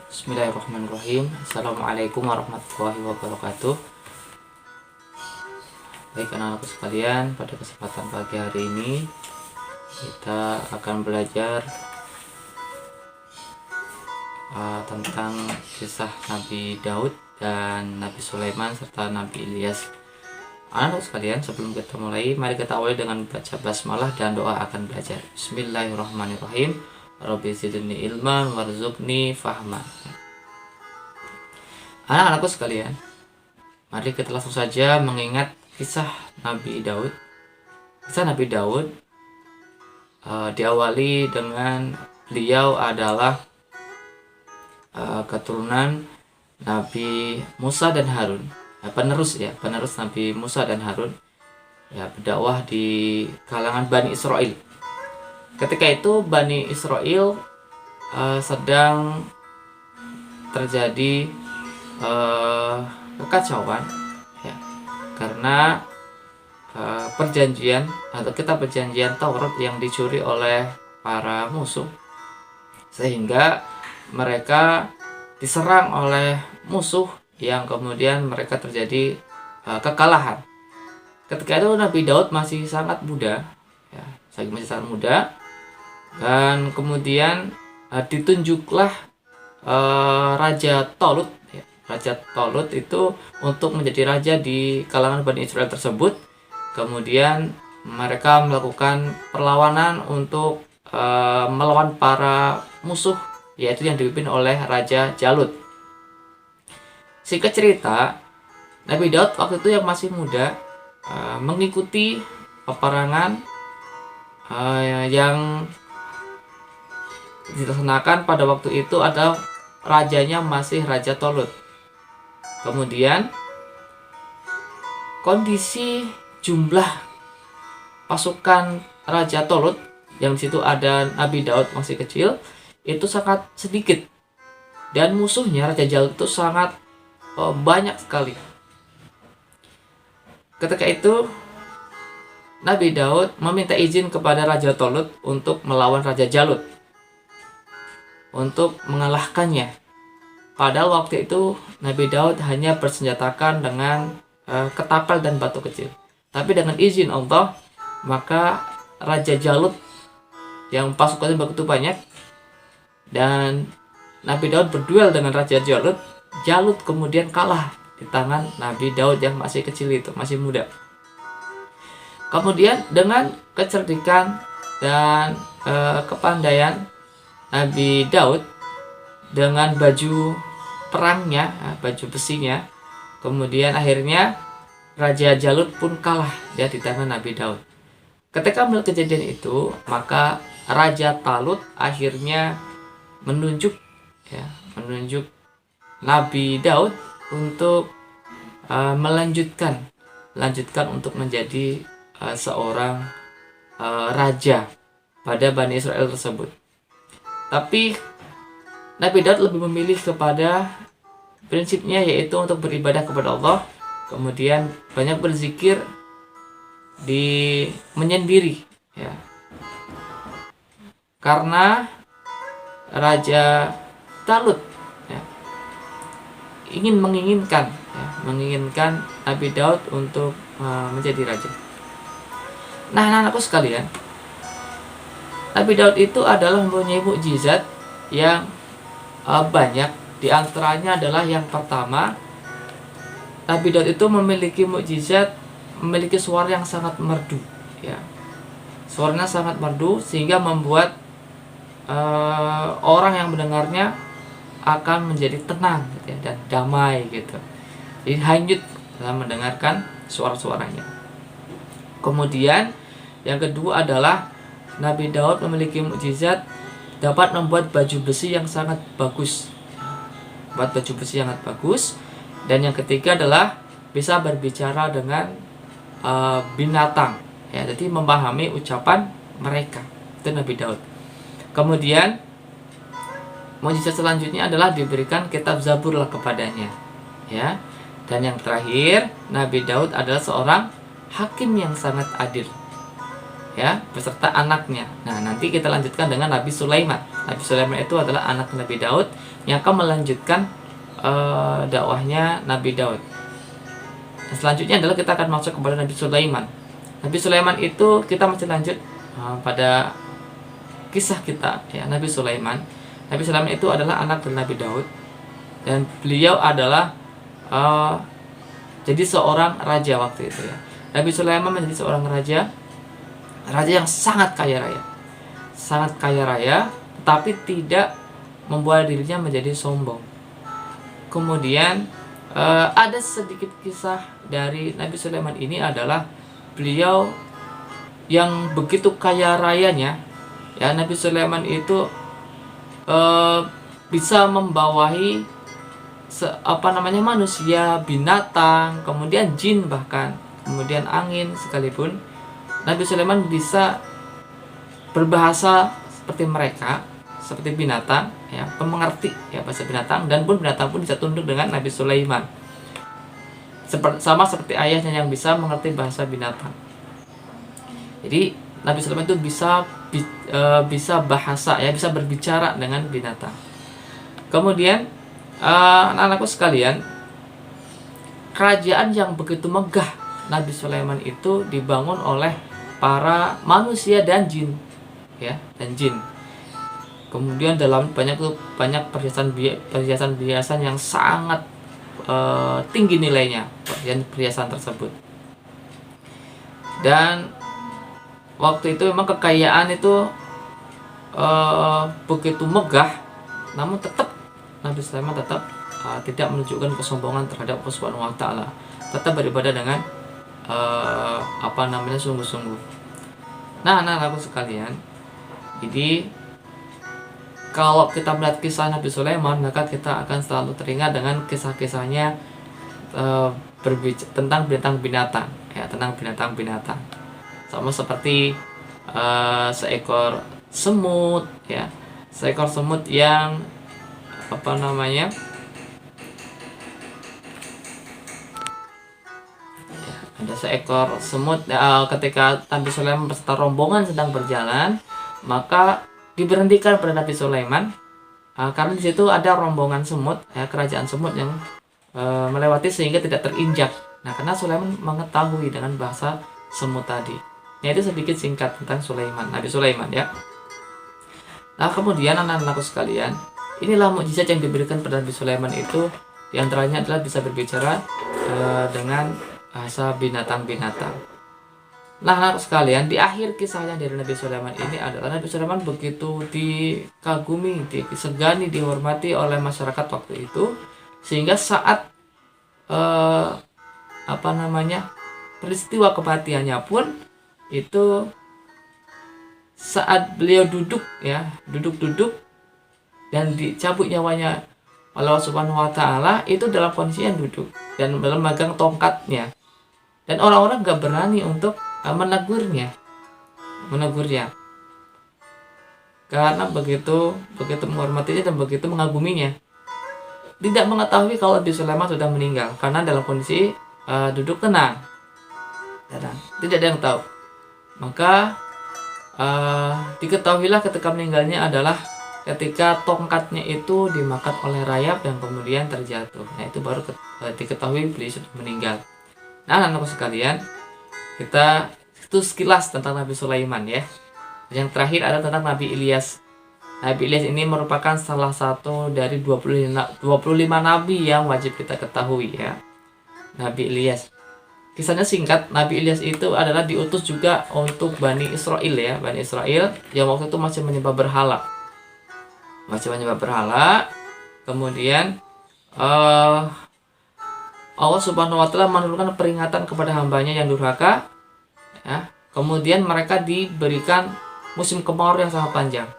Bismillahirrahmanirrahim. Assalamualaikum warahmatullahi wabarakatuh. Baik anak-anakku sekalian, pada kesempatan pagi hari ini kita akan belajar tentang kisah Nabi Daud dan Nabi Sulaiman serta Nabi Ilyas. Anak-anak sekalian, sebelum kita mulai, mari kita awali dengan baca basmalah dan doa akan belajar. Bismillahirrahmanirrahim. Rabbi zidni ilman warzuqni fahman. Anak-anakku sekalian, mari kita langsung saja mengingat kisah Nabi Daud. Kisah Nabi Daud diawali dengan beliau adalah keturunan Nabi Musa dan Harun, penerus Nabi Musa dan Harun, berdakwah di kalangan Bani Israel. Ketika itu Bani Israel sedang terjadi kekacauan, karena perjanjian atau kitab perjanjian Taurat yang dicuri oleh para musuh, sehingga mereka diserang oleh musuh yang kemudian mereka terjadi kekalahan. Ketika itu Nabi Daud masih sangat muda, dan kemudian ditunjuklah Raja Tolut. Raja Tolut itu untuk menjadi raja di kalangan Bani Israel tersebut. Kemudian mereka melakukan perlawanan untuk melawan para musuh, yaitu yang dipimpin oleh Raja Jalut. Singkat cerita, Nabi Daud waktu itu yang masih muda mengikuti peperangan yang dilaksanakan pada waktu itu ada rajanya masih Raja Tolut. Kemudian kondisi jumlah pasukan Raja Tolut yang di situ ada Nabi Daud masih kecil itu sangat sedikit, dan musuhnya Raja Jalut itu sangat banyak sekali. Ketika itu Nabi Daud meminta izin kepada Raja Tolut untuk melawan Raja Jalut, untuk mengalahkannya. Padahal waktu itu Nabi Daud hanya bersenjatakan dengan ketapel dan batu kecil. Tapi dengan izin Allah, maka Raja Jalut yang pasukannya begitu banyak, dan Nabi Daud berduel dengan Raja Jalut. Jalut kemudian kalah di tangan Nabi Daud yang masih kecil itu, masih muda. Kemudian dengan kecerdikan dan kepandaian Nabi Daud, dengan baju perangnya, baju besinya, kemudian akhirnya Raja Jalut pun kalah di tangan Nabi Daud. Ketika melihat kejadian itu, maka Raja Talut akhirnya menunjuk Nabi Daud untuk melanjutkan untuk menjadi seorang raja pada Bani Israel tersebut. Tapi Nabi Daud lebih memilih kepada prinsipnya, yaitu untuk beribadah kepada Allah, kemudian banyak berzikir di menyendiri, karena Raja Talut menginginkan Nabi Daud untuk menjadi raja. Nah, anak-anakku sekalian, Nabi Daud itu adalah mempunyai mukjizat yang banyak. Di antaranya adalah yang pertama, Nabi Daud itu memiliki mukjizat, memiliki suara yang sangat merdu, suaranya sangat merdu sehingga membuat orang yang mendengarnya akan menjadi tenang dan damai Jadi hanyut dalam mendengarkan suara-suaranya. Kemudian yang kedua adalah Nabi Daud memiliki mukjizat dapat membuat baju besi yang sangat bagus. Dan yang ketiga adalah bisa berbicara dengan binatang, jadi memahami ucapan mereka. Itu Nabi Daud. Kemudian mukjizat selanjutnya adalah diberikan kitab Zabur kepadanya, Dan yang terakhir, Nabi Daud adalah seorang hakim yang sangat adil, ya, beserta anaknya. Nah, nanti kita lanjutkan dengan Nabi Sulaiman. Nabi Sulaiman itu adalah anak Nabi Daud yang akan melanjutkan dakwahnya Nabi Daud. Nah, selanjutnya adalah kita akan masuk kepada Nabi Sulaiman. Nabi Sulaiman itu kita masih lanjut pada kisah kita ya, Nabi Sulaiman. Nabi Sulaiman itu adalah anak dari Nabi Daud dan beliau adalah jadi seorang raja waktu itu ya. Nabi Sulaiman menjadi seorang raja yang sangat kaya raya. Sangat kaya raya, tetapi tidak membuat dirinya menjadi sombong. Kemudian ada sedikit kisah dari Nabi Sulaiman ini adalah beliau yang begitu kaya rayanya ya. Nabi Sulaiman itu bisa membawahi manusia, binatang, kemudian jin, bahkan kemudian angin sekalipun. Nabi Sulaiman bisa berbahasa seperti mereka, seperti binatang ya, pemengerti ya bahasa binatang, dan pun binatang pun bisa tunduk dengan Nabi Sulaiman. Sama seperti ayahnya yang bisa mengerti bahasa binatang. Jadi Nabi Sulaiman itu bisa bahasa ya, bisa berbicara dengan binatang. Kemudian anak-anakku sekalian, kerajaan yang begitu megah Nabi Sulaiman itu dibangun oleh para manusia dan jin ya, dan jin. Kemudian dalam banyak perhiasan yang sangat tinggi nilainya perhiasan tersebut. Dan waktu itu memang kekayaan itu begitu megah, namun tetap Nabi Sulaiman tetap tidak menunjukkan kesombongan terhadap Allah Subhanahu wa taala. Tetap beribadah dengan sungguh-sungguh. Nah, anak-anakku sekalian, jadi kalau kita melihat kisah Nabi Sulaiman, maka kita akan selalu teringat dengan kisah-kisahnya tentang binatang-binatang ya, tentang binatang-binatang. Sama seperti seekor semut ya, seekor semut yang ada seekor semut ketika Nabi Sulaiman beserta rombongan sedang berjalan, maka diberhentikan pada Nabi Sulaiman karena di situ ada rombongan semut ya, kerajaan semut yang melewati sehingga tidak terinjak. Nah, karena Sulaiman mengetahui dengan bahasa semut tadi. Nah, itu sedikit singkat tentang Nabi Sulaiman ya. Nah, kemudian anak-anakku sekalian, inilah mukjizat yang diberikan pada Nabi Sulaiman itu, diantaranya adalah bisa berbicara dengan bahasa binatang-binatang. Nah, anak sekalian, di akhir kisahnya dari Nabi Sulaiman ini adalah Nabi Sulaiman begitu dikagumi, disegani, dihormati oleh masyarakat waktu itu, sehingga saat peristiwa kematiannya pun itu saat beliau duduk dan dicabut nyawanya oleh Allah Subhanahu wa taala, itu dalam kondisi yang duduk dan memegang tongkatnya, dan orang-orang gak berani untuk menegurnya karena begitu menghormatinya dan begitu mengaguminya. Tidak mengetahui kalau Nabi Sulaiman sudah meninggal karena dalam kondisi duduk tenang. Tidak ada yang tahu. Maka diketahuilah ketika meninggalnya adalah ketika tongkatnya itu dimakan oleh rayap dan kemudian terjatuh. Nah, itu baru diketahui beliau sudah meninggal. Nah, anak-anak sekalian, kita itu sekilas tentang Nabi Sulaiman ya. Yang terakhir ada tentang Nabi Ilyas. Nabi Ilyas ini merupakan salah satu dari 25 nabi yang wajib kita ketahui ya. Nabi Ilyas. Kisahnya singkat, Nabi Ilyas itu adalah diutus juga untuk Bani Israel ya, Bani Israel yang waktu itu masih menyembah berhala. Kemudian Allah Subhanahu wa taala menurunkan peringatan kepada hambanya yang durhaka ya. Kemudian mereka diberikan musim kemarau yang sangat panjang.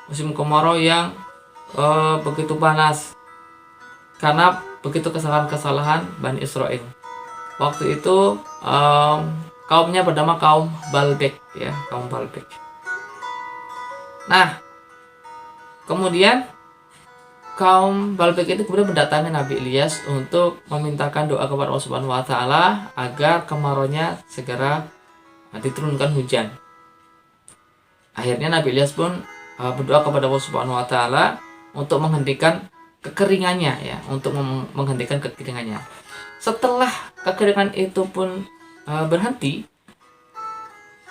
Musim kemarau yang begitu panas karena begitu kesalahan-kesalahan Bani Israel. Waktu itu kaumnya bernama kaum Balbek ya, kaum Balbek. Nah, kemudian kaum Balbek itu kemudian mendatangi Nabi Ilyas untuk memintakan doa kepada Allah Subhanahu wa taala agar kemaraunya segera diturunkan hujan. Akhirnya Nabi Ilyas pun berdoa kepada Allah Subhanahu wa taala untuk menghentikan kekeringannya ya, untuk menghentikan kekeringannya. Setelah kekeringan itu pun berhenti,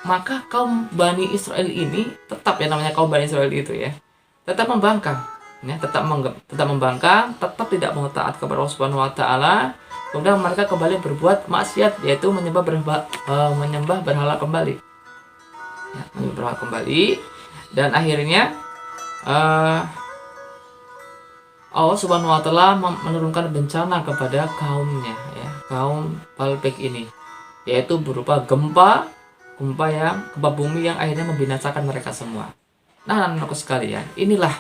maka kaum Bani Israel ini tetap, ya namanya kaum Bani Israel itu ya, tetap membangkang ya, tetap membangkang, tetap tidak mau taat kepada Allah Subhanahu wa taala. Kemudian mereka kembali berbuat maksiat, yaitu menyembah berhala kembali ya, menyembah berhala kembali. Dan akhirnya Allah Subhanahu wa taala menurunkan bencana kepada kaumnya ya, kaum Balpek ini, yaitu berupa gempa bumi yang akhirnya membinasakan mereka semua. Nah, anak-anakku sekalian, inilah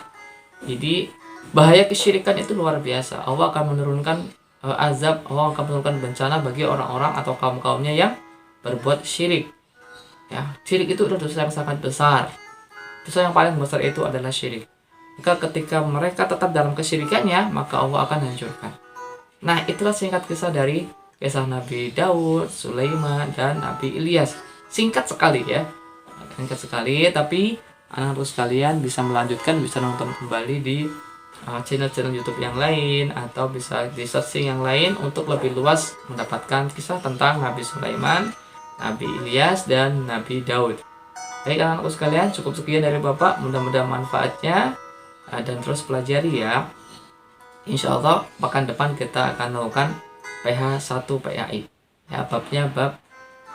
jadi bahaya kesyirikan itu luar biasa. Allah akan menurunkan azab, Allah akan menurunkan bencana bagi orang-orang atau kaum-kaumnya yang berbuat syirik. Ya, syirik itu adalah dosa yang sangat besar. Dosa yang paling besar itu adalah syirik. Maka ketika mereka tetap dalam kesyirikannya, maka Allah akan hancurkan. Nah, itulah singkat kisah dari kisah Nabi Daud, Sulaiman, dan Nabi Ilyas. Singkat sekali ya, singkat sekali, tapi anak-anak sekalian bisa melanjutkan, bisa nonton kembali di channel-channel YouTube yang lain, atau bisa di searching yang lain untuk lebih luas mendapatkan kisah tentang Nabi Sulaiman, Nabi Ilyas, dan Nabi Daud. Baik anak-anakku sekalian, cukup sekian dari Bapak, mudah-mudahan manfaatnya, dan terus pelajari ya. Insya Allah pekan depan kita akan melakukan PH 1 PAI ya, babnya bab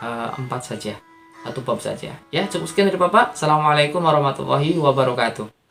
4 saja, satu bab saja ya. Cukup sekian dari Bapak. Assalamualaikum warahmatullahi wabarakatuh.